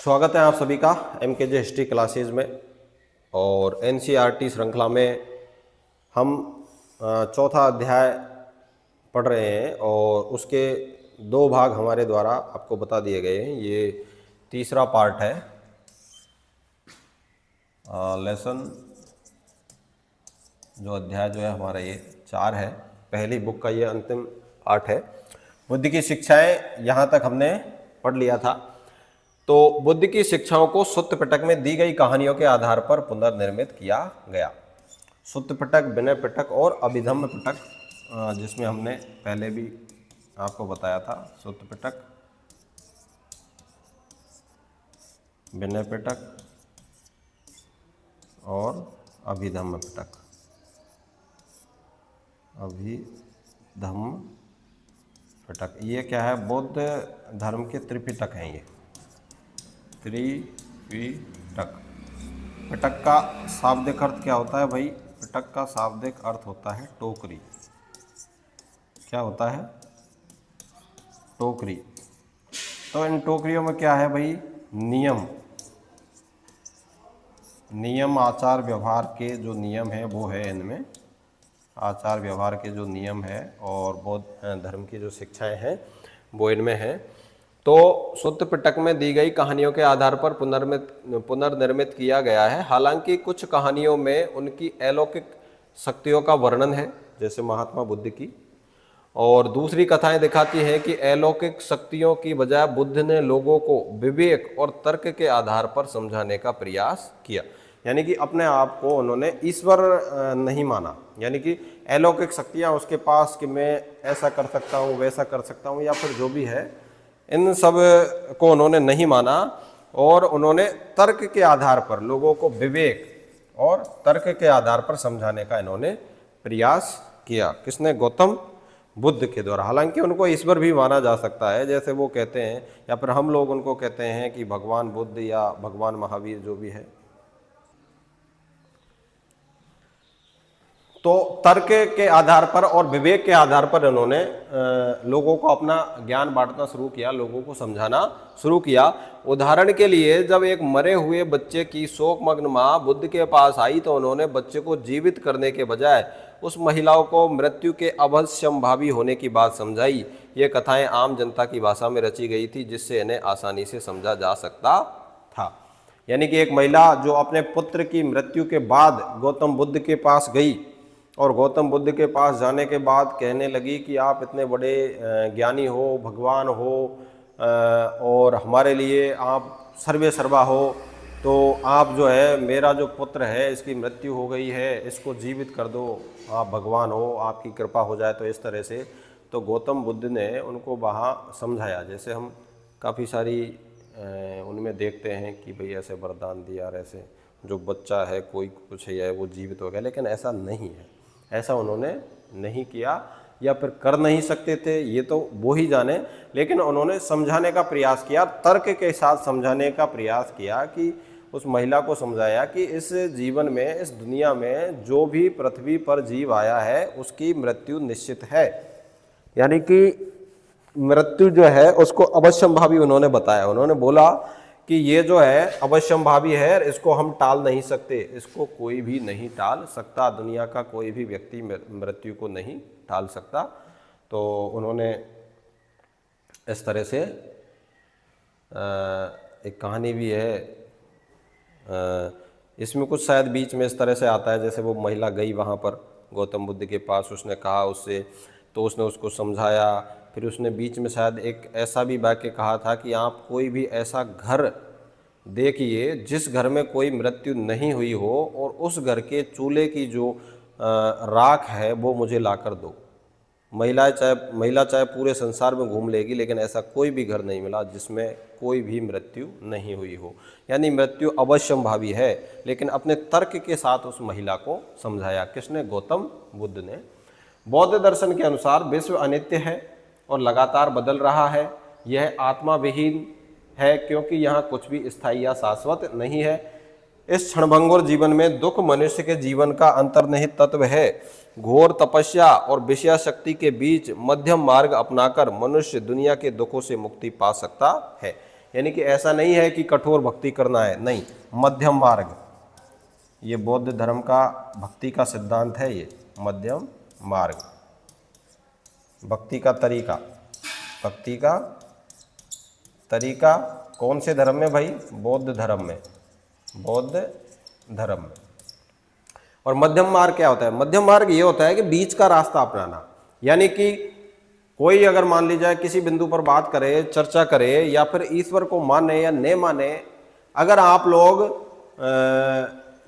स्वागत है आप सभी का MKJ हिस्ट्री क्लासेज में। और NCERT श्रृंखला में हम चौथा अध्याय पढ़ रहे हैं और उसके दो भाग हमारे द्वारा आपको बता दिए गए हैं। ये तीसरा पार्ट है। लेसन जो अध्याय जो है हमारा ये 4 है। पहली बुक का ये अंतिम पार्ट है। बुद्ध की शिक्षाएं यहाँ तक हमने पढ़ लिया था। तो बुद्ध की शिक्षाओं को सुत्त पिटक में दी गई कहानियों के आधार पर पुनर्निर्मित किया गया। सुत्त पिटक, विनय पिटक और अभिधम्म पिटक, जिसमें हमने पहले भी आपको बताया था। सुत्त पिटक, विनय पिटक और अभिधम्म पिटक। अभिधम्म पिटक ये क्या है? बौद्ध धर्म के त्रिपिटक हैं ये। त्रिपिटक। पिटक का शाब्दिक अर्थ क्या होता है भाई? पिटक का शाब्दिक अर्थ होता है टोकरी। क्या होता है? टोकरी। तो इन टोकरियों में क्या है भाई? नियम आचार व्यवहार के जो नियम है वो है इनमें। आचार व्यवहार के जो नियम है और बौद्ध धर्म की जो शिक्षाएं हैं वो इनमें है। तो सुत्त पिटक में दी गई कहानियों के आधार पर पुनर्निर्मित किया गया है। हालांकि कुछ कहानियों में उनकी अलौकिक शक्तियों का वर्णन है, जैसे महात्मा बुद्ध की, और दूसरी कथाएं दिखाती हैं कि अलौकिक शक्तियों की बजाय बुद्ध ने लोगों को विवेक और तर्क के आधार पर समझाने का प्रयास किया। यानी कि अपने आप को उन्होंने ईश्वर नहीं माना, यानी कि अलौकिक शक्तियां उसके पास कि मैं ऐसा कर सकता हूँ, वैसा कर सकता हूँ, या फिर जो भी है, इन सब को उन्होंने नहीं माना। और उन्होंने तर्क के आधार पर लोगों को विवेक और तर्क के आधार पर समझाने का इन्होंने प्रयास किया। किसने? गौतम बुद्ध के द्वारा। हालांकि उनको ईश्वर भी माना जा सकता है, जैसे वो कहते हैं, या फिर हम लोग उनको कहते हैं कि भगवान बुद्ध या भगवान महावीर, जो भी है। तो तर्क के आधार पर और विवेक के आधार पर इन्होंने लोगों को अपना ज्ञान बांटना शुरू किया, लोगों को समझाना शुरू किया। उदाहरण के लिए, जब एक मरे हुए बच्चे की शोकमग्न माँ बुद्ध के पास आई तो उन्होंने बच्चे को जीवित करने के बजाय उस महिलाओं को मृत्यु के अवश्यंभावी होने की बात समझाई। ये कथाएं आम जनता की भाषा में रची गई थी, जिससे इन्हें आसानी से समझा जा सकता था। यानी कि एक महिला जो अपने पुत्र की मृत्यु के बाद गौतम बुद्ध के पास गई और गौतम बुद्ध के पास जाने के बाद कहने लगी कि आप इतने बड़े ज्ञानी हो, भगवान हो, और हमारे लिए आप सर्वे सर्वा हो, तो आप जो है, मेरा जो पुत्र है इसकी मृत्यु हो गई है, इसको जीवित कर दो, आप भगवान हो, आपकी कृपा हो जाए। तो इस तरह से तो गौतम बुद्ध ने उनको वहाँ समझाया। जैसे हम काफ़ी सारी उनमें देखते हैं कि भाई ऐसे वरदान दिया, और ऐसे जो बच्चा है कोई कुछ है वो जीवित हो गया, लेकिन ऐसा नहीं है। ऐसा उन्होंने नहीं किया, या फिर कर नहीं सकते थे, ये तो वो ही जाने। लेकिन उन्होंने समझाने का प्रयास किया, तर्क के साथ समझाने का प्रयास किया, कि उस महिला को समझाया कि इस जीवन में, इस दुनिया में जो भी पृथ्वी पर जीव आया है उसकी मृत्यु निश्चित है। यानी कि मृत्यु जो है उसको अवश्यंभावी उन्होंने बताया। उन्होंने बोला कि ये जो है अवश्यंभावी है, इसको हम टाल नहीं सकते, इसको कोई भी नहीं टाल सकता, दुनिया का कोई भी व्यक्ति मृत्यु को नहीं टाल सकता। तो उन्होंने इस तरह से एक कहानी भी है, इसमें कुछ शायद बीच में इस तरह से आता है, जैसे वो महिला गई वहाँ पर गौतम बुद्ध के पास, उसने कहा उससे, तो उसने उसको समझाया। फिर उसने बीच में शायद एक ऐसा भी वाक्य कहा था कि आप कोई भी ऐसा घर देखिए जिस घर में कोई मृत्यु नहीं हुई हो, और उस घर के चूल्हे की जो राख है वो मुझे लाकर दो। महिला चाहे पूरे संसार में घूम लेगी, लेकिन ऐसा कोई भी घर नहीं मिला जिसमें कोई भी मृत्यु नहीं हुई हो। यानी मृत्यु अवश्यंभावी है, लेकिन अपने तर्क के साथ उस महिला को समझाया। किसने? गौतम बुद्ध ने। बौद्ध दर्शन के अनुसार विश्व अनित्य है और लगातार बदल रहा है। यह आत्मा विहीन है, क्योंकि यहाँ कुछ भी स्थायी या शाश्वत नहीं है। इस क्षणभंगुर जीवन में दुख मनुष्य के जीवन का अंतर्निहित तत्व है। घोर तपस्या और विषया शक्ति के बीच मध्यम मार्ग अपनाकर मनुष्य दुनिया के दुखों से मुक्ति पा सकता है। यानी कि ऐसा नहीं है कि कठोर भक्ति करना है, नहीं, मध्यम मार्ग, ये बौद्ध धर्म का भक्ति का सिद्धांत है, ये मध्यम मार्ग, भक्ति का तरीका, भक्ति का तरीका कौन से धर्म में भाई? बौद्ध धर्म में, बौद्ध धर्म में। और मध्यम मार्ग क्या होता है? मध्यम मार्ग ये होता है कि बीच का रास्ता अपनाना, यानी कि कोई अगर मान ली जाए किसी बिंदु पर बात करे, चर्चा करे, या फिर ईश्वर को माने या न माने, अगर आप लोग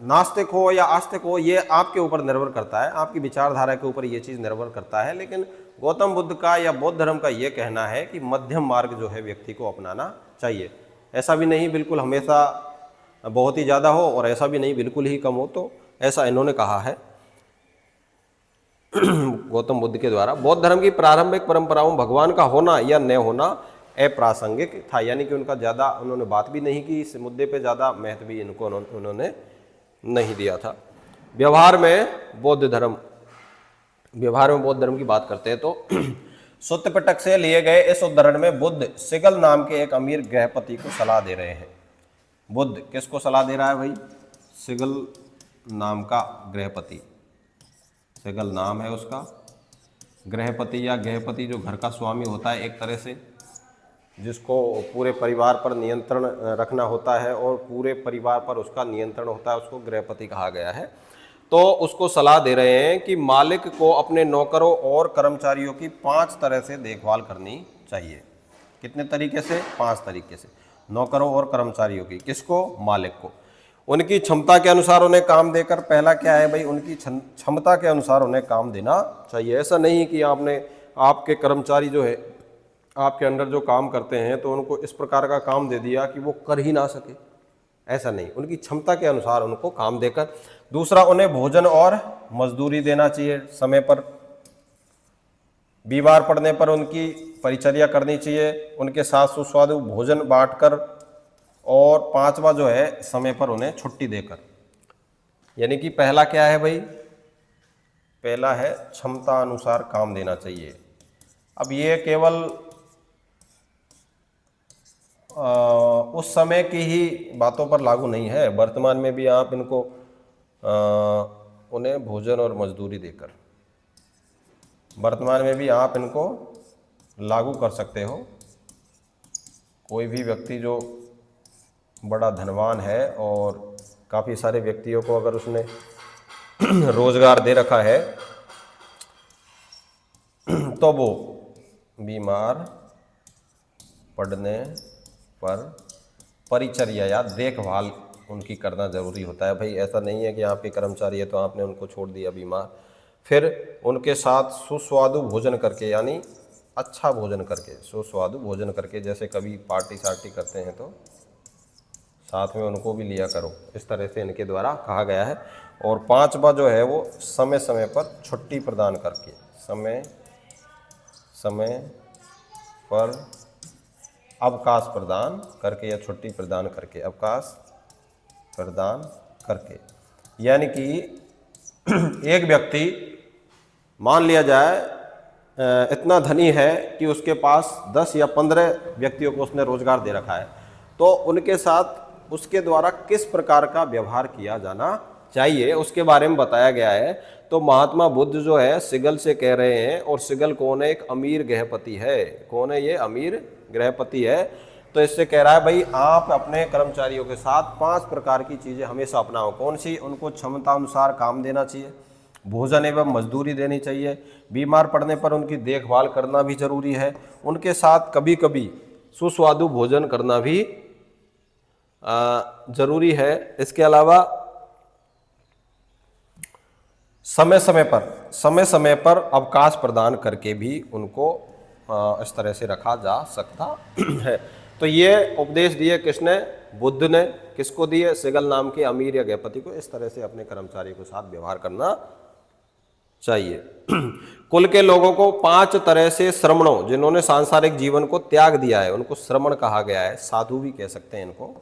नास्तिक हो या आस्तिक हो, ये आपके ऊपर निर्भर करता है, आपकी विचारधारा के ऊपर ये चीज़ निर्भर करता है। लेकिन गौतम बुद्ध का या बौद्ध धर्म का ये कहना है कि मध्यम मार्ग जो है व्यक्ति को अपनाना चाहिए। ऐसा भी नहीं बिल्कुल हमेशा बहुत ही ज़्यादा हो और ऐसा भी नहीं बिल्कुल ही कम हो, तो ऐसा इन्होंने कहा है गौतम बुद्ध के द्वारा। बौद्ध धर्म की प्रारंभिक परंपराओं भगवान का होना या न होना अप्रासंगिक था, यानी कि उनका ज़्यादा उन्होंने बात भी नहीं की, इस मुद्दे पे ज़्यादा महत्व भी इनको उन्होंने नहीं दिया था। व्यवहार में बौद्ध धर्म की बात करते हैं तो सुत्त पिटक से लिए गए इस उद्धरण में बुद्ध सिगल नाम के एक अमीर गृहपति को सलाह दे रहे हैं। बुद्ध किसको सलाह दे रहा है भाई? सिगल नाम का गृहपति, सिगल नाम है उसका, गृहपति या गृहपति जो घर का स्वामी होता है एक तरह से, जिसको पूरे परिवार पर नियंत्रण रखना होता है और पूरे परिवार पर उसका नियंत्रण होता है, उसको गृहपति कहा गया है। तो उसको सलाह दे रहे हैं कि मालिक को अपने नौकरों और कर्मचारियों की 5 तरह से देखभाल करनी चाहिए। कितने तरीके से? 5 तरीके से। नौकरों और कर्मचारियों की, किसको? मालिक को। उनकी क्षमता के अनुसार उन्हें काम देकर, पहला क्या है भाई? उनकी क्षमता के अनुसार उन्हें काम देना चाहिए। ऐसा नहीं कि आपके कर्मचारी जो है आपके अंडर जो काम करते हैं तो उनको इस प्रकार का काम दे दिया कि वो कर ही ना सके, ऐसा नहीं, उनकी क्षमता के अनुसार उनको काम देकर। दूसरा, उन्हें भोजन और मजदूरी देना चाहिए समय पर। बीमार पड़ने पर उनकी परिचर्या करनी चाहिए, उनके साथ सुस्वादु भोजन बांटकर। और 5वां जो है, समय पर उन्हें छुट्टी देकर। यानी कि पहला क्या है भाई? पहला है क्षमता अनुसार काम देना चाहिए। अब ये केवल उस समय की ही बातों पर लागू नहीं है, वर्तमान में भी आप इनको उन्हें भोजन और मजदूरी देकर, वर्तमान में भी आप इनको लागू कर सकते हो। कोई भी व्यक्ति जो बड़ा धनवान है और काफ़ी सारे व्यक्तियों को अगर उसने रोजगार दे रखा है, तो वो बीमार पड़ने पर परिचर्या या देखभाल उनकी करना ज़रूरी होता है। भाई ऐसा नहीं है कि आपके कर्मचारी है तो आपने उनको छोड़ दिया बीमार, फिर उनके साथ सुस्वादु भोजन करके, यानी अच्छा भोजन करके, सुस्वादु भोजन करके, जैसे कभी पार्टी सार्टी करते हैं तो साथ में उनको भी लिया करो, इस तरह से इनके द्वारा कहा गया है। और 5वां जो है वो समय समय पर छुट्टी प्रदान करके, समय समय पर अवकाश प्रदान करके या छुट्टी प्रदान करके, अवकाश प्रदान करके। यानी कि एक व्यक्ति मान लिया जाए इतना धनी है कि उसके पास 10 या 15 व्यक्तियों को उसने रोजगार दे रखा है, तो उनके साथ उसके द्वारा किस प्रकार का व्यवहार किया जाना चाहिए उसके बारे में बताया गया है। तो महात्मा बुद्ध जो है सिगल से कह रहे हैं, और सिगल कौन है? एक अमीर गृहपति है। कौन है ये? अमीर गृहपति है। तो इससे कह रहा है भाई आप अपने कर्मचारियों के साथ 5 प्रकार की चीज़ें हमेशा अपनाओ। कौन सी? उनको क्षमता अनुसार काम देना चाहिए, भोजन एवं मजदूरी देनी चाहिए, बीमार पड़ने पर उनकी देखभाल करना भी जरूरी है, उनके साथ कभी कभी सुस्वादु भोजन करना भी जरूरी है। इसके अलावा समय समय पर अवकाश प्रदान करके भी उनको इस तरह से रखा जा सकता है। तो ये उपदेश दिए किसने? बुद्ध ने। किसको दिए? सिगल नाम के अमीर या गृहपति को। इस तरह से अपने कर्मचारियों के साथ व्यवहार करना चाहिए। कुल के लोगों को 5 तरह से श्रमणों, जिन्होंने सांसारिक जीवन को त्याग दिया है, उनको श्रमण कहा गया है। साधु भी कह सकते हैं इनको,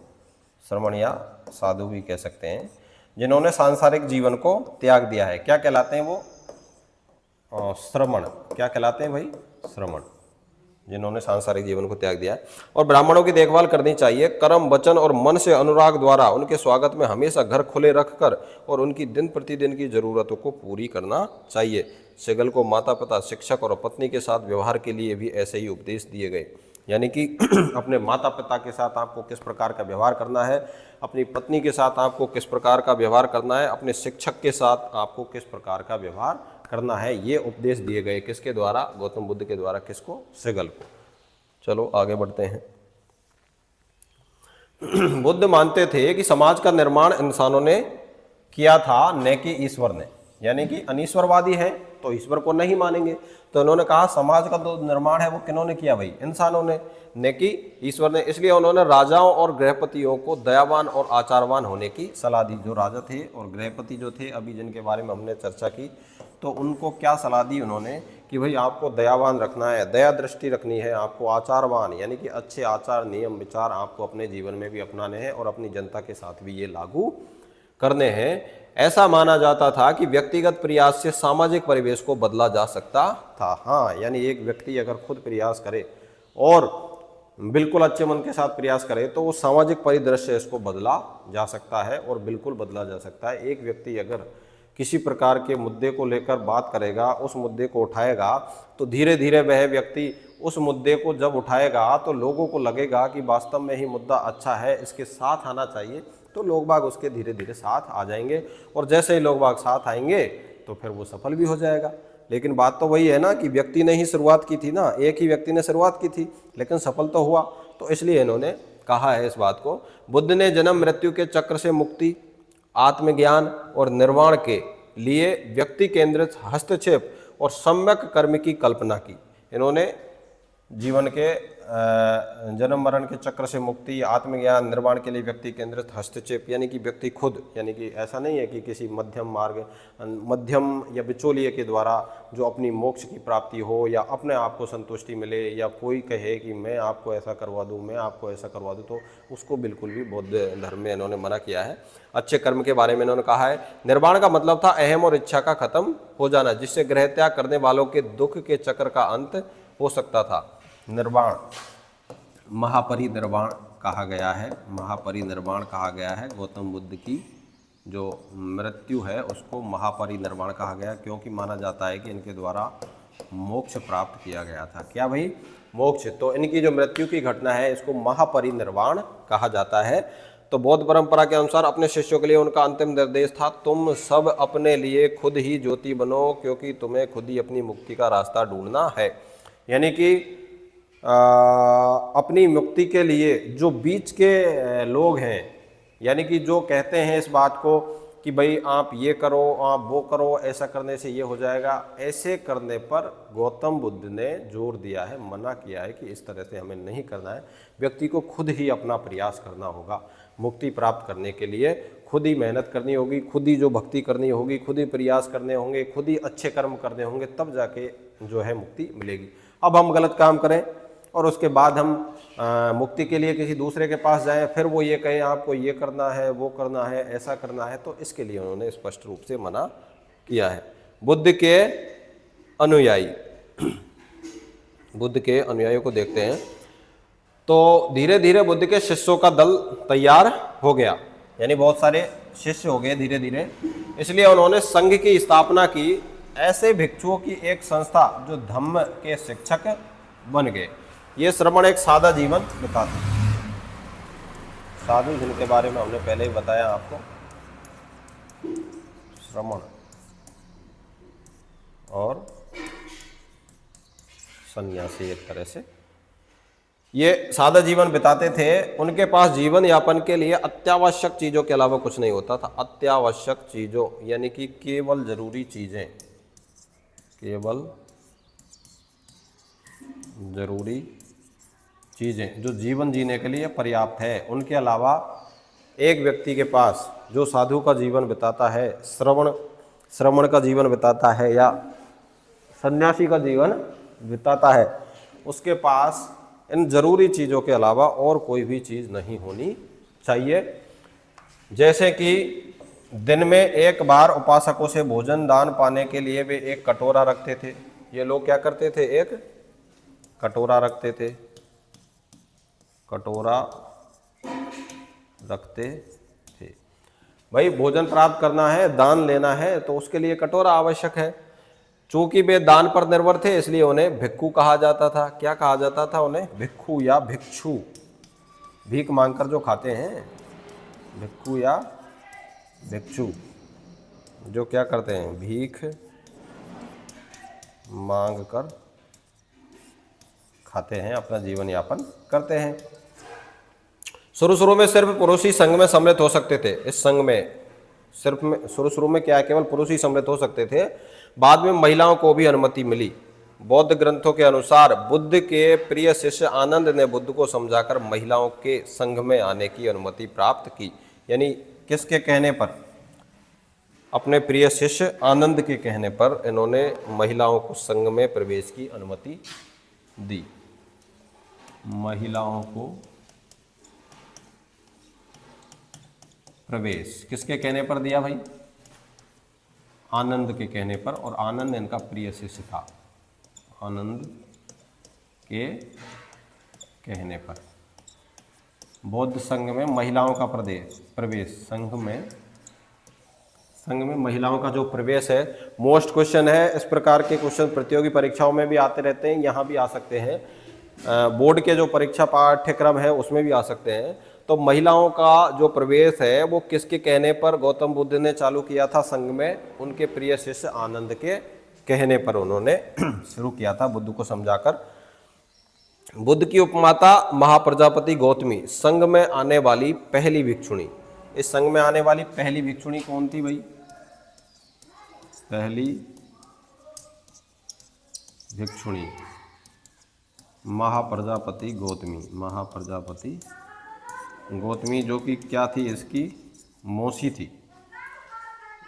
श्रमण या साधु भी कह सकते हैं। जिन्होंने सांसारिक जीवन को त्याग दिया है, क्या कहलाते हैं वो? श्रमण। क्या कहलाते हैं भाई? श्रमण। जिन्होंने सांसारिक जीवन को त्याग दिया है। और ब्राह्मणों की देखभाल करनी चाहिए, कर्म वचन और मन से अनुराग द्वारा उनके स्वागत में हमेशा घर खुले रखकर और उनकी दिन प्रतिदिन की जरूरतों को पूरी करना चाहिए। सेगल को माता पिता, शिक्षक और पत्नी के साथ व्यवहार के लिए भी ऐसे ही उपदेश दिए गए, यानी कि अपने माता पिता के साथ आपको किस प्रकार का व्यवहार करना है, अपनी पत्नी के साथ आपको किस प्रकार का व्यवहार करना है, अपने शिक्षक के साथ आपको किस प्रकार का व्यवहार करना है, ये उपदेश दिए गए किसके द्वारा? गौतम बुद्ध के द्वारा। किसको? सेगल को। चलो आगे बढ़ते हैं। बुद्ध मानते थे कि समाज का निर्माण इंसानों ने किया था, न कि ईश्वर ने, यानी कि अनीश्वरवादी है तो ईश्वर को नहीं मानेंगे। तो उन्होंने कहा समाज का जो निर्माण है वो किन्होंने किया भाई? इंसानों ने, न कि ईश्वर ने। इसलिए उन्होंने राजाओं और गृहपतियों को दयावान और आचारवान होने की सलाह दी। जो राजा थे और गृहपति जो थे, अभी जिनके बारे में हमने चर्चा की, तो उनको क्या सलाह दी उन्होंने कि भाई आपको दयावान रखना है, दया दृष्टि रखनी है, आपको आचारवान यानी कि अच्छे आचार नियम विचार आपको अपने जीवन में भी अपनाने हैं और अपनी जनता के साथ भी ये लागू करने हैं। ऐसा माना जाता था कि व्यक्तिगत प्रयास से सामाजिक परिवेश को बदला जा सकता था। हाँ, यानी एक व्यक्ति अगर खुद प्रयास करे और बिल्कुल अच्छे मन के साथ प्रयास करे तो वो सामाजिक परिदृश्य इसको बदला जा सकता है और बिल्कुल बदला जा सकता है। एक व्यक्ति अगर किसी प्रकार के मुद्दे को लेकर बात करेगा, उस मुद्दे को उठाएगा, तो धीरे धीरे वह व्यक्ति उस मुद्दे को जब उठाएगा तो लोगों को लगेगा कि वास्तव में ही मुद्दा अच्छा है, इसके साथ आना चाहिए, तो लोग बाग उसके धीरे धीरे साथ आ जाएंगे। और जैसे ही लोग बाग साथ आएंगे तो फिर वो सफल भी हो जाएगा। लेकिन बात तो वही है ना कि व्यक्ति ने ही शुरुआत की थी ना, एक ही व्यक्ति ने शुरुआत की थी, लेकिन सफल तो हुआ। तो इसलिए इन्होंने कहा है इस बात को। बुद्ध ने जन्म मृत्यु के चक्र से मुक्ति, आत्मज्ञान और निर्वाण के लिए व्यक्ति केंद्रित हस्तक्षेप और सम्यक कर्म की कल्पना की। इन्होंने जीवन के जन्म मरण के चक्र से मुक्ति, आत्मज्ञान, निर्वाण के लिए व्यक्ति केंद्रित हस्तक्षेप, यानी कि व्यक्ति खुद, यानी कि ऐसा नहीं है कि किसी मध्यम मार्ग, मध्यम या बिचौलिए के द्वारा जो अपनी मोक्ष की प्राप्ति हो या अपने आप को संतुष्टि मिले, या कोई कहे कि मैं आपको ऐसा करवा दूं, मैं आपको ऐसा करवा दूं, तो उसको बिल्कुल भी बौद्ध धर्म में इन्होंने मना किया है। अच्छे कर्म के बारे में इन्होंने कहा है। निर्वाण का मतलब था अहम और इच्छा का खत्म हो जाना, जिससे गृह त्याग करने वालों के दुख के चक्र का अंत हो सकता था। निर्वाण, महापरिनिर्वाण कहा गया है, महापरिनिर्वाण कहा गया है। गौतम बुद्ध की जो मृत्यु है उसको महापरिनिर्वाण कहा गया, क्योंकि माना जाता है कि इनके द्वारा मोक्ष प्राप्त किया गया था। क्या भाई? मोक्ष। तो इनकी जो मृत्यु की घटना है इसको महापरिनिर्वाण कहा जाता है। तो बौद्ध परंपरा के अनुसार अपने शिष्यों के लिए उनका अंतिम निर्देश था, तुम सब अपने लिए खुद ही ज्योति बनो, क्योंकि तुम्हें खुद ही अपनी मुक्ति का रास्ता ढूंढना है। यानी कि अपनी मुक्ति के लिए जो बीच के लोग हैं, यानी कि जो कहते हैं इस बात को कि भाई आप ये करो, आप वो करो, ऐसा करने से ये हो जाएगा, ऐसे करने पर गौतम बुद्ध ने जोर दिया है, मना किया है कि इस तरह से हमें नहीं करना है। व्यक्ति को खुद ही अपना प्रयास करना होगा। मुक्ति प्राप्त करने के लिए खुद ही मेहनत करनी होगी, खुद ही जो भक्ति करनी होगी, खुद ही प्रयास करने होंगे, खुद ही अच्छे कर्म करने होंगे, तब जाके जो है मुक्ति मिलेगी। अब हम गलत काम करें और उसके बाद हम मुक्ति के लिए किसी दूसरे के पास जाएं, फिर वो ये कहें आपको ये करना है, वो करना है, ऐसा करना है, तो इसके लिए उन्होंने स्पष्ट रूप से मना किया है। बुद्ध के अनुयायी, बुद्ध के अनुयायियों को देखते हैं। तो धीरे धीरे बुद्ध के शिष्यों का दल तैयार हो गया, यानी बहुत सारे शिष्य हो गए धीरे धीरे। इसलिए उन्होंने संघ की स्थापना की, ऐसे भिक्षुओं की एक संस्था जो धम्म के शिक्षक बन गए। ये श्रमण एक सादा जीवन बिताते, साधु जिनके बारे में हमने पहले ही बताया आपको, श्रमण और सन्यासी एक तरह से ये सादा जीवन बिताते थे। उनके पास जीवन यापन के लिए अत्यावश्यक चीज़ों के अलावा कुछ नहीं होता था। अत्यावश्यक चीज़ों यानी कि केवल जरूरी चीज़ें, केवल जरूरी चीज़ें जो जीवन जीने के लिए पर्याप्त है, उनके अलावा एक व्यक्ति के पास जो साधु का जीवन बिताता है, श्रवण का जीवन बिताता है या सन्यासी का जीवन बिताता है, उसके पास इन जरूरी चीज़ों के अलावा और कोई भी चीज़ नहीं होनी चाहिए। जैसे कि दिन में एक बार उपासकों से भोजन दान पाने के लिए वे एक कटोरा रखते थे। ये लोग क्या करते थे? एक कटोरा रखते थे, कटोरा रखते थे। भाई भोजन प्राप्त करना है, दान लेना है, तो उसके लिए कटोरा आवश्यक है। चूंकि वे दान पर निर्भर थे इसलिए उन्हें भिक्खु कहा जाता था। क्या कहा जाता था उन्हें? भिक्खु या भिक्षु। भीख मांगकर जो खाते हैं, भिक्खु या भिक्षु, जो क्या करते हैं? भीख मांग कर खाते हैं, अपना जीवन यापन करते हैं। शुरू में सिर्फ पुरुष ही संघ में सम्मिलित हो सकते थे। इस संघ में सिर्फ में शुरू में क्या है, केवल पुरुष ही सम्मिलित हो सकते थे। बाद में महिलाओं को भी अनुमति मिली। बौद्ध ग्रंथों के अनुसार बुद्ध के प्रिय शिष्य आनंद ने बुद्ध को समझाकर महिलाओं के संघ में आने की अनुमति प्राप्त की। यानी किसके कहने पर? अपने प्रिय शिष्य आनंद के कहने पर इन्होंने महिलाओं को संघ में प्रवेश की अनुमति दी। महिलाओं को प्रवेश किसके कहने पर दिया भाई? आनंद के कहने पर। और आनंद इनका प्रिय शिष्य था। आनंद के कहने पर बौद्ध संघ में महिलाओं का प्रवेश, संघ में महिलाओं का जो प्रवेश है, मोस्ट क्वेश्चन है। इस प्रकार के क्वेश्चन प्रतियोगी परीक्षाओं में भी आते रहते हैं, यहाँ भी आ सकते हैं, बोर्ड के जो परीक्षा पाठ्यक्रम है उसमें भी आ सकते हैं। तो महिलाओं का जो प्रवेश है वो किसके कहने पर गौतम बुद्ध ने चालू किया था संघ में? उनके प्रिय शिष्य आनंद के कहने पर उन्होंने शुरू किया था, बुद्ध को समझाकर। बुद्ध की उपमाता महाप्रजापति गौतमी संघ में आने वाली पहली भिक्षुणी। इस संघ में आने वाली पहली भिक्षुणी कौन थी भाई? पहली भिक्षुणी महाप्रजापति गौतमी। महाप्रजापति गौतमी जो कि क्या थी? इसकी मौसी थी।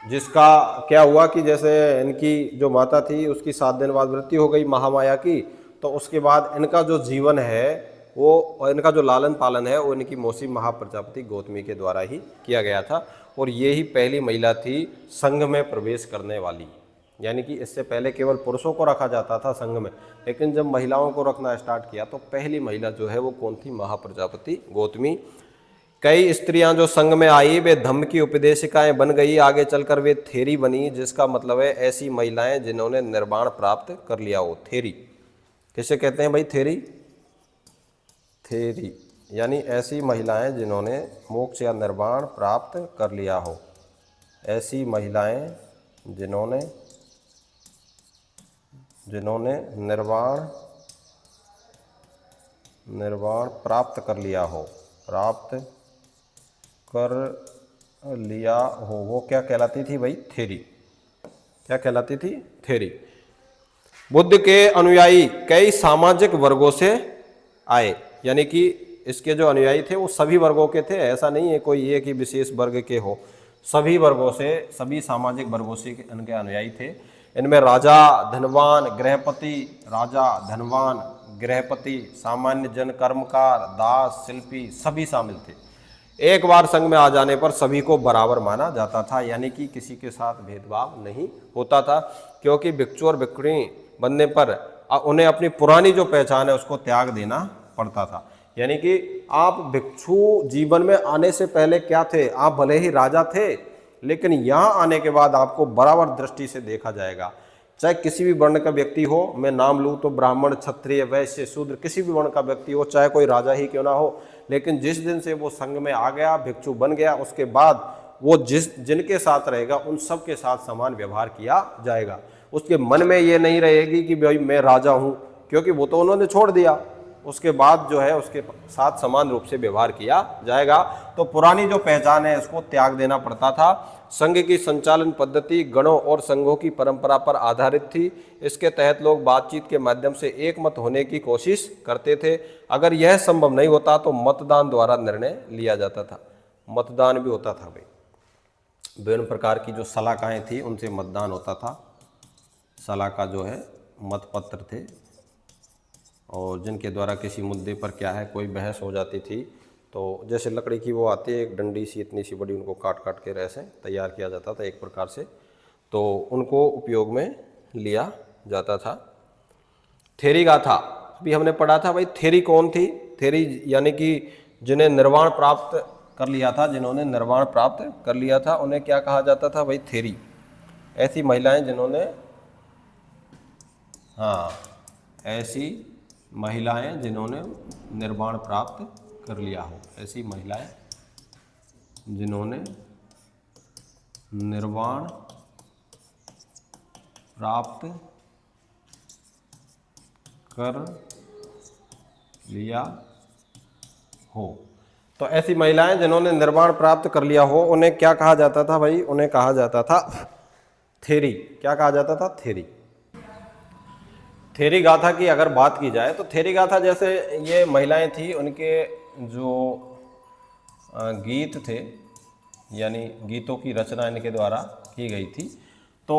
जिसका क्या हुआ कि जैसे इनकी जो माता थी उसकी 7 दिन बाद मृत्यु हो गई महामाया की, तो उसके बाद इनका जो जीवन है वो, इनका जो लालन पालन है वो इनकी मौसी महाप्रजापति गौतमी के द्वारा ही किया गया था। और ये ही पहली महिला थी संघ में प्रवेश करने वाली। यानी कि इससे पहले केवल पुरुषों को रखा जाता था संघ में, लेकिन जब महिलाओं को रखना स्टार्ट किया तो पहली महिला जो है वो कौन थी? महाप्रजापति गौतमी। कई स्त्रियां जो संघ में आई वे धम्म की उपदेशिकाएं बन गई। आगे चलकर वे थेरी बनी, जिसका मतलब है ऐसी महिलाएं जिन्होंने निर्वाण प्राप्त कर लिया हो। थेरी किसे कहते हैं भाई? थेरी, थेरी यानी ऐसी महिलाएं जिन्होंने मोक्ष या निर्वाण प्राप्त कर लिया हो। ऐसी महिलाएं जिन्होंने निर्वाण प्राप्त कर लिया हो, वो क्या कहलाती थी भाई? थेरी। क्या कहलाती थी? थेरी। बुद्ध के अनुयायी कई सामाजिक वर्गों से आए। यानी कि इसके जो अनुयायी थे वो सभी वर्गों के थे, ऐसा नहीं है कोई एक ही विशेष वर्ग के हो। सभी वर्गों से, सभी सामाजिक वर्गों से इनके अनुयायी थे। इनमें राजा, गृहपति, सामान्य जन, कर्मकार, दास, शिल्पी सभी शामिल थे। एक बार संघ में आ जाने पर सभी को बराबर माना जाता था। यानी कि किसी के साथ भेदभाव नहीं होता था, क्योंकि भिक्षु और भिक्षुणी बनने पर उन्हें अपनी पुरानी जो पहचान है उसको त्याग देना पड़ता था। यानी कि आप भिक्षु जीवन में आने से पहले क्या थे? आप भले ही राजा थे, लेकिन यहाँ आने के बाद आपको बराबर दृष्टि से देखा जाएगा। चाहे किसी भी वर्ण का व्यक्ति हो, मैं नाम लूँ तो ब्राह्मण, क्षत्रिय, वैश्य, शूद्र, किसी भी वर्ण का व्यक्ति हो, चाहे कोई राजा ही क्यों ना हो, लेकिन जिस दिन से वो संघ में आ गया, भिक्षु बन गया, उसके बाद वो जिनके साथ रहेगा उन सब के साथ समान व्यवहार किया जाएगा। उसके मन में ये नहीं रहेगी कि भाई मैं राजा हूँ, क्योंकि वो तो उन्होंने छोड़ दिया। उसके बाद जो है उसके साथ समान रूप से व्यवहार किया जाएगा। तो पुरानी जो पहचान है उसको त्याग देना पड़ता था। संघ की संचालन पद्धति गणों और संघों की परंपरा पर आधारित थी। इसके तहत लोग बातचीत के माध्यम से एक मत होने की कोशिश करते थे। अगर यह संभव नहीं होता तो मतदान द्वारा निर्णय लिया जाता था। मतदान भी होता था भाई, विभिन्न प्रकार की जो सलाकाएँ थी उनसे मतदान होता था। सलाका जो है मतपत्र थे, और जिनके द्वारा किसी मुद्दे पर क्या है कोई बहस हो जाती थी, तो जैसे लकड़ी की वो आती है एक डंडी सी इतनी सी बड़ी, उनको काट काट के ऐसे तैयार किया जाता था एक प्रकार से, तो उनको उपयोग में लिया जाता था। थेरी गाथा अभी हमने पढ़ा था भाई थेरी कौन थी, थेरी यानी कि जिन्हें निर्वाण प्राप्त कर लिया था, जिन्होंने निर्वाण प्राप्त कर लिया था उन्हें क्या कहा जाता था भाई, थेरी। ऐसी महिलाएं जिन्होंने, हाँ, ऐसी महिलाएं जिन्होंने निर्वाण प्राप्त कर लिया हो, ऐसी महिलाएं जिन्होंने निर्वाण प्राप्त कर लिया हो। तो ऐसी महिलाएं जिन्होंने निर्वाण प्राप्त कर लिया हो उन्हें क्या कहा जाता था भाई, उन्हें कहा जाता था थेरी। क्या कहा जाता था, थेरी। थेरी गाथा की अगर बात की जाए तो थेरी गाथा जैसे ये महिलाएं थी, उनके जो गीत थे यानी गीतों की रचना इनके द्वारा की गई थी, तो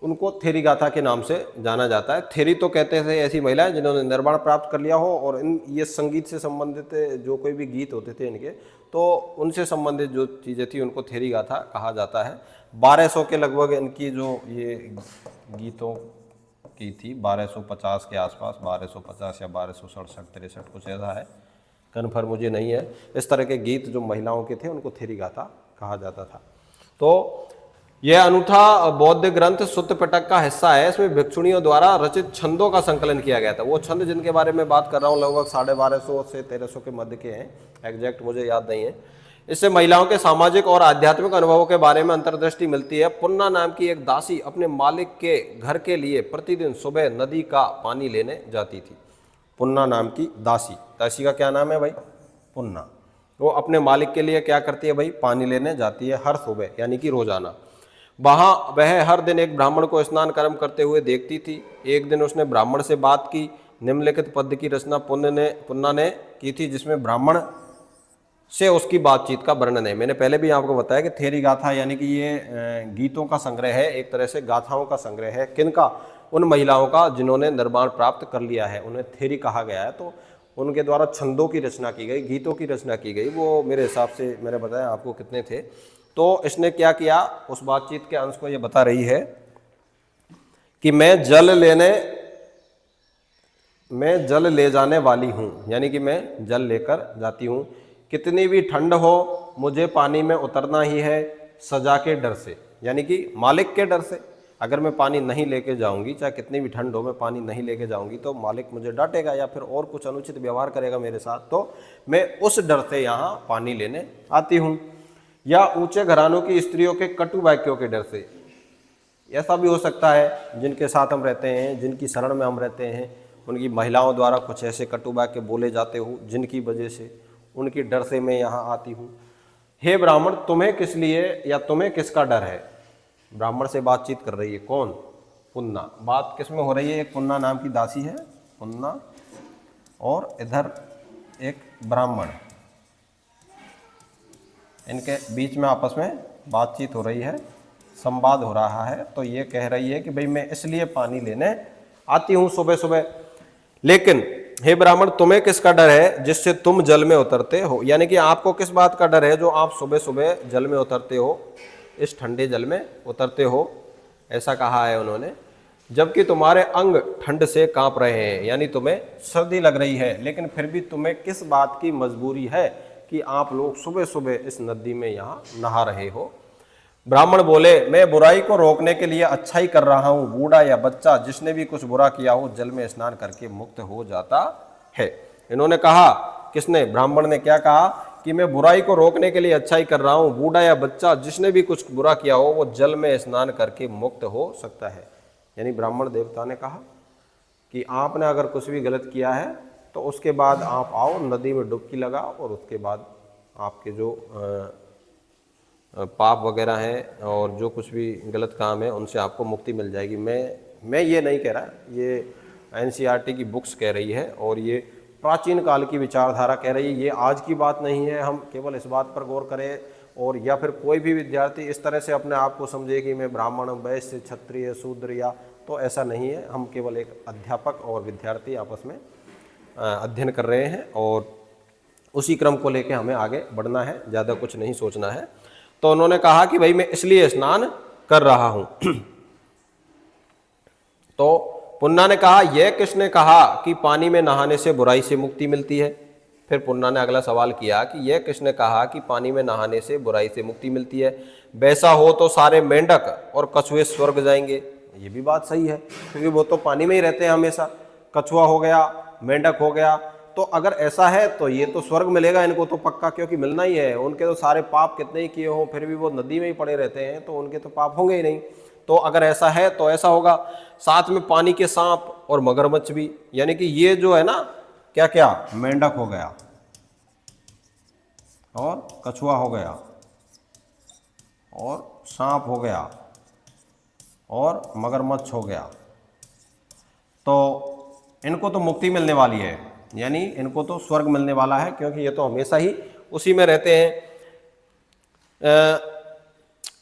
उनको थेरी गाथा के नाम से जाना जाता है। थेरी तो कहते थे ऐसी महिलाएं जिन्होंने निर्वाण प्राप्त कर लिया हो, और इन ये संगीत से संबंधित जो कोई भी गीत होते थे इनके, तो उनसे संबंधित जो चीज़ें थी उनको थेरी गाथा कहा जाता है। 1200 के लगभग इनकी जो ये गीतों की थी, 1250 के आसपास, 1250 या 1267 63 कुछ ऐसा है, कन्फर्म मुझे नहीं है। इस तरह के गीत जो महिलाओं के थे उनको थेरी गाथा कहा जाता था। तो यह अनूठा बौद्ध ग्रंथ सुत्त पिटक का हिस्सा है। इसमें भिक्षुणियों द्वारा रचित छंदों का संकलन किया गया था। वो छंद जिनके बारे में बात कर रहा हूँ लगभग 1250 से 1300 के मध्य के हैं, एग्जैक्ट मुझे याद नहीं है। इससे महिलाओं के सामाजिक और आध्यात्मिक अनुभवों के बारे में अंतर्दृष्टि मिलती है। पुन्ना नाम की एक दासी अपने मालिक के घर के लिए प्रतिदिन सुबह नदी का पानी लेने जाती थी। पुन्ना नाम की दासी, दासी का क्या नाम है भाई, पुन्ना। वो अपने मालिक के लिए क्या करती है भाई, पानी लेने जाती है हर सुबह, यानी कि रोजाना। वहाँ वह हर दिन एक ब्राह्मण को स्नान कर्म करते हुए देखती थी। एक दिन उसने ब्राह्मण से बात की। निम्नलिखित पद्य की रचना पुन्ना ने की थी, जिसमें ब्राह्मण से उसकी बातचीत का वर्णन है। मैंने पहले भी आपको बताया कि थेरी गाथा यानी कि ये गीतों का संग्रह है, एक तरह से गाथाओं का संग्रह है। किनका, उन महिलाओं का जिन्होंने निर्वाण प्राप्त कर लिया है, उन्हें थेरी कहा गया है। तो उनके द्वारा छंदों की रचना की गई, गीतों की रचना की गई। वो मेरे हिसाब से मैंने बताया आपको कितने थे। तो इसने क्या किया, उस बातचीत के अंश को ये बता रही है कि मैं जल ले जाने वाली हूँ, यानी कि मैं जल लेकर जाती हूँ। कितनी भी ठंड हो मुझे पानी में उतरना ही है, सजा के डर से, यानी कि मालिक के डर से। अगर मैं पानी नहीं लेके जाऊंगी, चाहे कितनी भी ठंड हो, मैं पानी नहीं लेके जाऊंगी तो मालिक मुझे डांटेगा या फिर और कुछ अनुचित व्यवहार करेगा मेरे साथ, तो मैं उस डर से यहाँ पानी लेने आती हूँ। या ऊंचे घरानों की स्त्रियों के कटु वाक्यों के डर से। ऐसा भी हो सकता है जिनके साथ हम रहते हैं, जिनकी शरण में हम रहते हैं, उनकी महिलाओं द्वारा कुछ ऐसे कटु वाक्य बोले जाते हो जिनकी वजह से, उनकी डर से मैं यहाँ आती हूँ। हे ब्राह्मण, तुम्हें किस लिए या तुम्हें किसका डर है। ब्राह्मण से बातचीत कर रही है कौन, पुन्ना। बात किस में हो रही है, एक पुन्ना नाम की दासी है, पुन्ना, और इधर एक ब्राह्मण, इनके बीच में आपस में बातचीत हो रही है, संवाद हो रहा है। तो ये कह रही है कि भाई मैं इसलिए पानी लेने आती हूँ सुबह सुबह, लेकिन हे ब्राह्मण तुम्हें किसका डर है जिससे तुम जल में उतरते हो, यानी कि आपको किस बात का डर है जो आप सुबह सुबह जल में उतरते हो, इस ठंडे जल में उतरते हो, ऐसा कहा है उन्होंने। जबकि तुम्हारे अंग ठंड से कांप रहे हैं, यानी तुम्हें सर्दी लग रही है, लेकिन फिर भी तुम्हें किस बात की मजबूरी है कि आप लोग सुबह सुबह इस नदी में यहाँ नहा रहे हो। ब्राह्मण बोले, मैं बुराई को रोकने के लिए अच्छाई कर रहा हूँ। बूढ़ा या बच्चा जिसने भी कुछ बुरा किया हो जल में स्नान करके मुक्त हो जाता है। इन्होंने कहा, किसने, ब्राह्मण ने क्या कहा कि मैं बुराई को रोकने के लिए अच्छाई कर रहा हूँ। बूढ़ा या बच्चा जिसने भी कुछ बुरा किया हो वो जल में स्नान करके मुक्त हो सकता है। यानी ब्राह्मण देवता ने कहा कि आपने अगर कुछ भी गलत किया है तो उसके बाद आप आओ, नदी में डुबकी लगाओ, और उसके बाद आपके जो पाप वगैरह हैं और जो कुछ भी गलत काम है उनसे आपको मुक्ति मिल जाएगी। मैं ये नहीं कह रहा, ये एनसीईआरटी की बुक्स कह रही है और ये प्राचीन काल की विचारधारा कह रही है। ये आज की बात नहीं है। हम केवल इस बात पर गौर करें, और या फिर कोई भी विद्यार्थी इस तरह से अपने आप को समझे कि मैं ब्राह्मण, वैश्य, क्षत्रिय, शूद्र, या तो ऐसा नहीं है। हम केवल एक अध्यापक और विद्यार्थी आपस में अध्ययन कर रहे हैं और उसी क्रम को लेकर हमें आगे बढ़ना है, ज़्यादा कुछ नहीं सोचना है। तो उन्होंने कहा कि भाई मैं इसलिए स्नान कर रहा हूं। तो पुन्ना ने कहा, यह किसने कहा कि पानी में नहाने से बुराई से मुक्ति मिलती है? फिर पुन्ना ने अगला सवाल किया कि यह किसने कहा कि पानी में नहाने से बुराई से मुक्ति मिलती है? वैसा हो तो सारे मेंढक और कछुए स्वर्ग जाएंगे। ये भी बात सही है, क्योंकि वो तो पानी में ही रहते हैं हमेशा। कछुआ हो गया, मेंढक हो गया, तो अगर ऐसा है तो ये तो स्वर्ग मिलेगा इनको तो पक्का, क्योंकि मिलना ही है। उनके तो सारे पाप कितने ही किए हों, फिर भी वो नदी में ही पड़े रहते हैं, तो उनके तो पाप होंगे ही नहीं। तो अगर ऐसा है तो ऐसा होगा। साथ में पानी के सांप और मगरमच्छ भी, यानी कि ये जो है ना, क्या क्या, मेंढक हो गया और कछुआ हो गया और सांप हो गया और मगरमच्छ हो गया, तो इनको तो मुक्ति मिलने वाली है, यानी इनको तो स्वर्ग मिलने वाला है, क्योंकि ये तो हमेशा ही उसी में रहते हैं।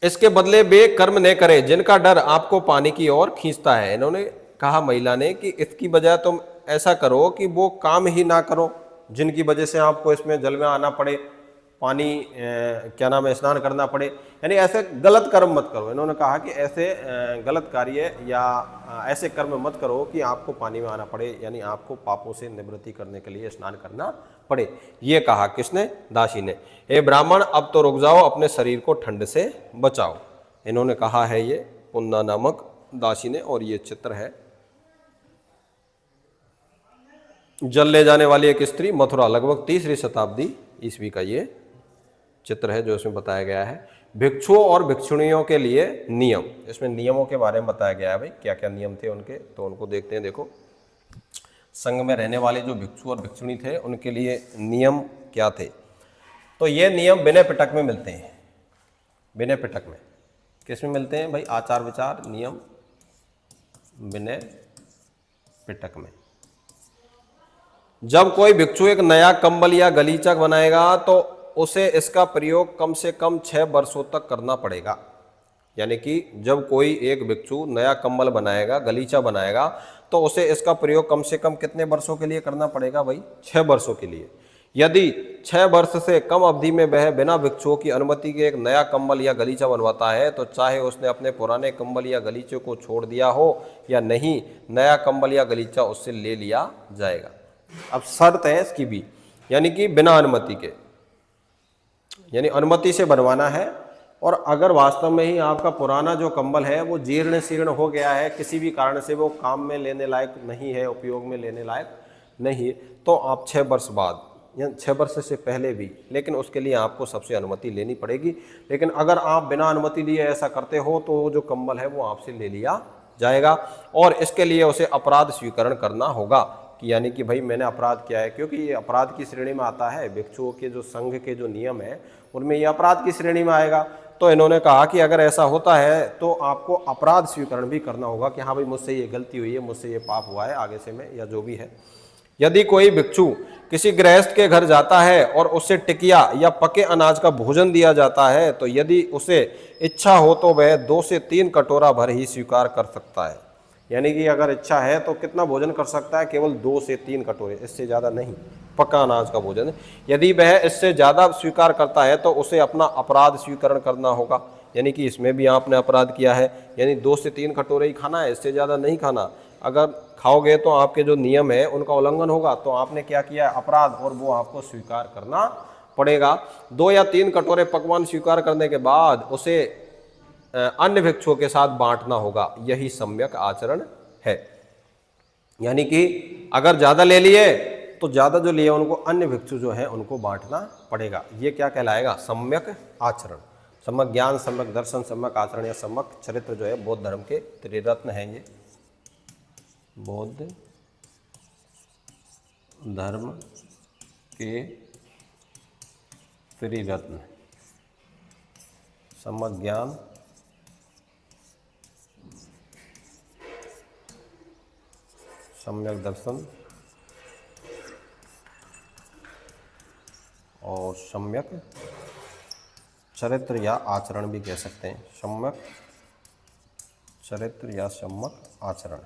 इसके बदले वे कर्म न करे जिनका डर आपको पानी की ओर खींचता है। इन्होंने कहा, महिला ने, कि इसकी बजाय तुम ऐसा करो कि वो काम ही ना करो जिनकी वजह से आपको इसमें जल में आना पड़े, पानी क्या नाम है, स्नान करना पड़े, यानी ऐसे गलत कर्म मत करो। इन्होंने कहा कि ऐसे गलत कार्य या ऐसे कर्म मत करो कि आपको पानी में आना पड़े, यानी आपको पापों से निवृत्ति करने के लिए स्नान करना पड़े। ये कहा किसने? दासी ने। हे ब्राह्मण, अब तो रुक जाओ, अपने शरीर को ठंड से बचाओ। इन्होंने कहा है ये पुन्ना नामक दासी ने, और ये चित्र है जल ले जाने वाली एक स्त्री, मथुरा, लगभग 3री शताब्दी ईस्वी का ये चित्र है जो इसमें बताया गया है। भिक्षुओं और भिक्षुणियों के लिए नियम, इसमें नियमों के बारे में बताया गया है। भाई क्या क्या नियम थे उनके, तो उनको देखते हैं। देखो, संघ में रहने वाले जो भिक्षु और भिक्षुणी थे उनके लिए नियम क्या थे? तो ये नियम विनय पिटक में मिलते हैं। विनय पिटक में किस में मिलते हैं भाई? आचार विचार नियम विनय पिटक में। जब कोई भिक्षु एक नया कंबल या गलीचा बनाएगा तो उसे इसका प्रयोग कम से कम 6 वर्षों तक करना पड़ेगा। यानी कि जब कोई एक भिक्षु नया कंबल बनाएगा, गलीचा बनाएगा, तो उसे इसका प्रयोग कम से कम कितने वर्षों के लिए करना पड़ेगा भाई? 6 वर्षों के लिए। यदि 6 वर्ष से कम अवधि में वह बिना भिक्षुओं की अनुमति के एक नया कंबल या गलीचा बनवाता है, तो चाहे उसने अपने पुराने कंबल या गलीचे को छोड़ दिया हो या नहीं, नया कंबल या गलीचा उससे ले लिया जाएगा। अब शर्त है इसकी भी, यानी कि बिना अनुमति के, यानी अनुमति से बनवाना है। और अगर वास्तव में ही आपका पुराना जो कंबल है वो जीर्ण शीर्ण हो गया है, किसी भी कारण से वो काम में लेने लायक नहीं है, उपयोग में लेने लायक नहीं है, तो आप 6 वर्ष बाद या 6 वर्ष से पहले भी, लेकिन उसके लिए आपको सबसे अनुमति लेनी पड़ेगी। लेकिन अगर आप बिना अनुमति लिए ऐसा करते हो तो वो जो कंबल है वो आपसे ले लिया जाएगा, और इसके लिए उसे अपराध स्वीकरण करना होगा, कि यानी कि भाई मैंने अपराध किया है, क्योंकि ये अपराध की श्रेणी में आता है। भिक्षुओं के जो संघ के जो नियम है उनमें ये अपराध की श्रेणी में आएगा। तो इन्होंने कहा कि अगर ऐसा होता है तो आपको अपराध स्वीकरण भी करना होगा, कि हाँ भाई मुझसे ये गलती हुई है, मुझसे ये पाप हुआ है, आगे से मैं, या जो भी है। यदि कोई भिक्षु किसी गृहस्थ के घर जाता है और उसे टिकिया या पके अनाज का भोजन दिया जाता है, तो यदि उसे इच्छा हो तो वह 2 से 3 कटोरा भर ही स्वीकार कर सकता है। यानी कि अगर इच्छा है तो कितना भोजन कर सकता है? केवल 2 से 3 कटोरे, इससे ज़्यादा नहीं, पका अनाज का भोजन। यदि वह इससे ज़्यादा स्वीकार करता है तो उसे अपना अपराध स्वीकरण करना होगा, यानी कि इसमें भी आपने अपराध किया है, यानी 2 से 3 कटोरे ही खाना है, इससे ज़्यादा नहीं खाना। अगर खाओगे तो आपके जो नियम है उनका उल्लंघन होगा, तो आपने क्या किया? अपराध, और वो आपको स्वीकार करना पड़ेगा। 2 या 3 कटोरे पकवान स्वीकार करने के बाद उसे अन्य भिक्षुओं के साथ बांटना होगा, यही सम्यक आचरण है। यानी कि अगर ज़्यादा ले लिए तो ज़्यादा जो लिए उनको अन्य भिक्षु जो है उनको बांटना पड़ेगा। ये क्या कहलाएगा? सम्यक आचरण। सम्यक ज्ञान, सम्यक दर्शन, सम्यक आचरण या सम्यक चरित्र जो है बौद्ध धर्म के त्रिरत्न हैं। ये बौद्ध धर्म के त्रिरत्न, सम्यक ज्ञान, सम्यक दर्शन और सम्यक चरित्र या आचरण भी कह सकते हैं। सम्यक चरित्र या सम्यक आचरण,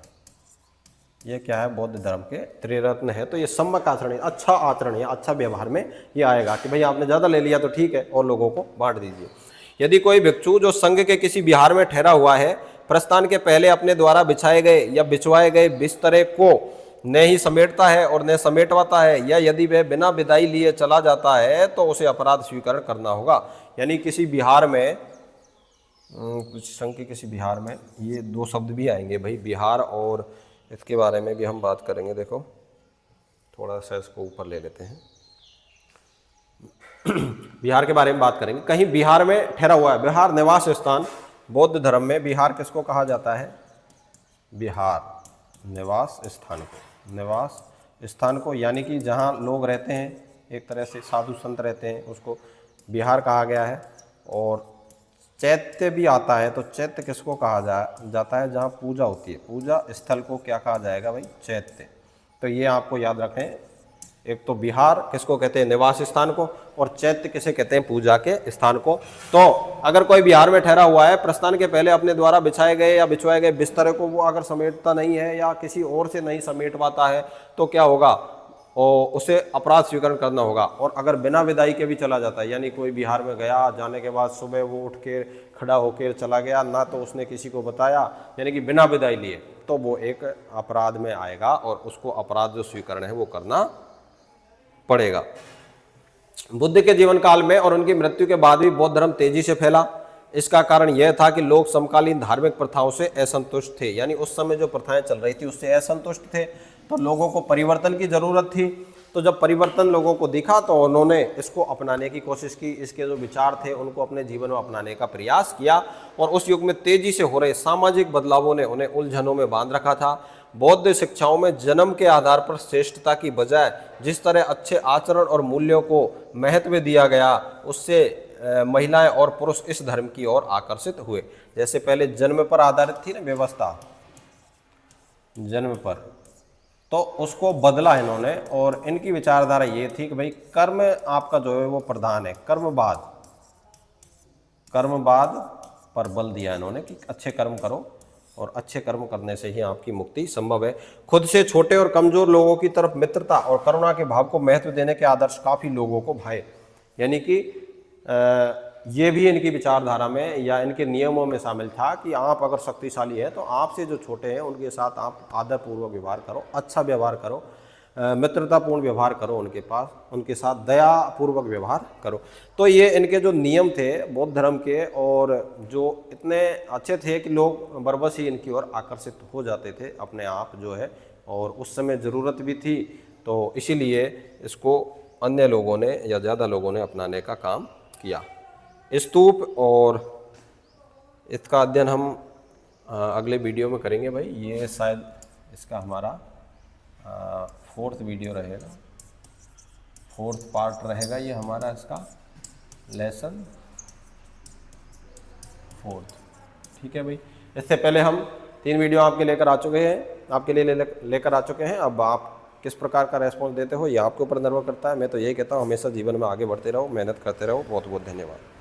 ये क्या है? बौद्ध धर्म के त्रिरत्न है। तो ये सम्यक आचरण, अच्छा आचरण या अच्छा व्यवहार में ये आएगा कि भाई आपने ज़्यादा ले लिया तो ठीक है, और लोगों को बांट दीजिए। यदि कोई भिक्षु जो संघ के किसी विहार में ठहरा हुआ है प्रस्थान के पहले अपने द्वारा बिछाए गए या बिछवाए गए बिस्तरे को न ही समेटता है और न समेटवाता है, या यदि वह बिना विदाई लिए चला जाता है तो उसे अपराध स्वीकार करना होगा। यानी किसी बिहार में कुछ संघ के किसी बिहार में ये दो शब्द भी आएंगे भाई, बिहार, और इसके बारे में भी हम बात करेंगे। देखो थोड़ा सा इसको ऊपर ले लेते हैं, बिहार के बारे में बात करेंगे। कहीं बिहार में ठहरा हुआ है, बिहार निवास स्थान, बौद्ध धर्म में बिहार किसको कहा जाता है? बिहार निवास स्थान को, निवास स्थान को, यानी कि जहाँ लोग रहते हैं, एक तरह से साधु संत रहते हैं, उसको बिहार कहा गया है। और चैत्य भी आता है, तो चैत्य किसको कहा जाता है? जहाँ पूजा होती है, पूजा स्थल को क्या कहा जाएगा भाई? चैत्य। तो ये आपको याद रखें, एक तो बिहार किसको कहते हैं? निवास स्थान को, और चैत्य किसे कहते हैं? पूजा के स्थान को। तो अगर कोई बिहार में ठहरा हुआ है, प्रस्थान के पहले अपने द्वारा बिछाए गए या बिछवाए गए बिस्तर को वो अगर समेटता नहीं है या किसी और से नहीं समेट पाता है तो क्या होगा? और उसे अपराध स्वीकार करना होगा। और अगर बिना विदाई के भी चला जाता है, यानी कोई बिहार में गया, जाने के बाद सुबह वो उठ के खड़ा होकर चला गया, ना तो उसने किसी को बताया, यानी कि बिना विदाई लिए, तो वो एक अपराध में आएगा और उसको अपराध जो स्वीकरण है वो करना पड़ेगा। बुद्ध के जीवन काल में और उनकी मृत्यु के बाद भी बौद्ध धर्म तेजी से फैला। इसका कारण यह था कि लोग समकालीन धार्मिक प्रथाओं से असंतुष्ट थे, यानी उस समय जो प्रथाएं चल रही थी उससे असंतुष्ट थे, तो लोगों को परिवर्तन की जरूरत थी। तो जब परिवर्तन लोगों को दिखा तो उन्होंने इसको अपनाने की कोशिश की, इसके जो विचार थे उनको अपने जीवन में अपनाने का प्रयास किया। और उस युग में तेजी से हो रहे सामाजिक बदलावों ने उन्हें उलझनों में बांध रखा था। बौद्ध शिक्षाओं में जन्म के आधार पर श्रेष्ठता की बजाय जिस तरह अच्छे आचरण और मूल्यों को महत्व दिया गया, उससे महिलाएं और पुरुष इस धर्म की ओर आकर्षित हुए। जैसे पहले जन्म पर आधारित थी ना व्यवस्था, जन्म पर, तो उसको बदला इन्होंने। और इनकी विचारधारा ये थी कि भाई कर्म आपका जो है वो प्रधान है, कर्मवाद पर बल दिया इन्होंने कि अच्छे कर्म करो और अच्छे कर्म करने से ही आपकी मुक्ति संभव है। खुद से छोटे और कमजोर लोगों की तरफ मित्रता और करुणा के भाव को महत्व देने के आदर्श काफी लोगों को भाए। यानी कि ये भी इनकी विचारधारा में या इनके नियमों में शामिल था कि आप अगर शक्तिशाली है तो आपसे जो छोटे हैं उनके साथ आप आदरपूर्वक व्यवहार करो, अच्छा व्यवहार करो, मित्रतापूर्ण व्यवहार करो, उनके साथ दयापूर्वक व्यवहार करो। तो ये इनके जो नियम थे बौद्ध धर्म के, और जो इतने अच्छे थे कि लोग बरबस ही इनकी ओर आकर्षित हो जाते थे अपने आप जो है, और उस समय ज़रूरत भी थी, तो इसीलिए इसको अन्य लोगों ने या ज़्यादा लोगों ने अपनाने का काम किया। स्तूप और इसका अध्ययन हम अगले वीडियो में करेंगे भाई। ये शायद इसका हमारा 4th वीडियो रहेगा, 4th पार्ट रहेगा ये हमारा, इसका लेसन 4th। ठीक है भाई। इससे पहले हम 3 वीडियो आपके लेकर आ चुके हैं, आपके लिए लेकर आ चुके हैं। अब आप किस प्रकार का रेस्पॉन्स देते हो ये आपके ऊपर निर्भर करता है। मैं तो यही कहता हूँ हमेशा जीवन में आगे बढ़ते रहो, मेहनत करते रहो। बहुत बहुत धन्यवाद।